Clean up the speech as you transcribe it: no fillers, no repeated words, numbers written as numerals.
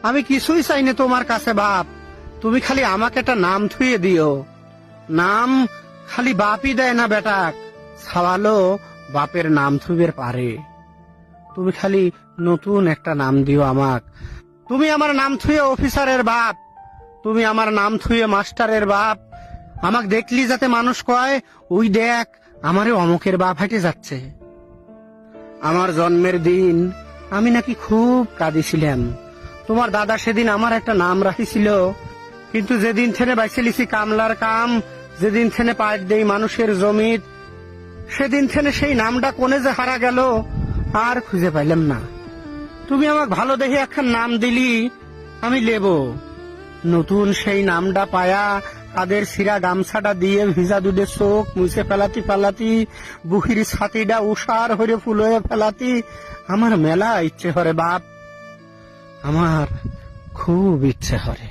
আমি কিছুই চাই না তোমার কাছে বাপ, তুমি খালি আমাকে একটা নাম থুয়ে দিও। নাম খালি বাপই দেয় না বেটাক, ছাওয়ালো বাপের নাম থুবের পারে। তুমি খালি নতুন একটা নাম দিও আমাক। তুমি আমার নাম থুয়ে অফিসারের বাপ, তুমি আমার নাম থুয়ে মাস্টারের বাপ। আমাক দেখলি যাতে মানুষ কয়, ওই দেখ আমারে অমুকের বাপ হেঁটে যাচ্ছে। আমার জন্মের দিন আমি নাকি খুব কাঁদিছিলাম। তোমার দাদা সেদিন আমার একটা নাম রাখিছিল, কিন্তু যেদিন থেকে বাইছে লিছি কামলার কাম, যেদিন থেকে পাইট দেই মানুষের জমিত, সেদিন থেকে সেই নামটা কোনে যে হারা গেল আর খুঁজে পাইলাম না। তুমি আমাকে ভালো দেখে একখান নাম দিলি, আমি লেব। নতুন সেই নামটা পায়া তাদের সিরা গামছাটা দিয়ে ভিজা দুধে চোখ মুছে ফেলাতি ফেলাতি, বুহির ছাতিটা উষার হয়ে ফুল হয়ে ফেলাতি আমার মেলা ইচ্ছে হরে বাপ, আমার খুব ইচ্ছে হরে।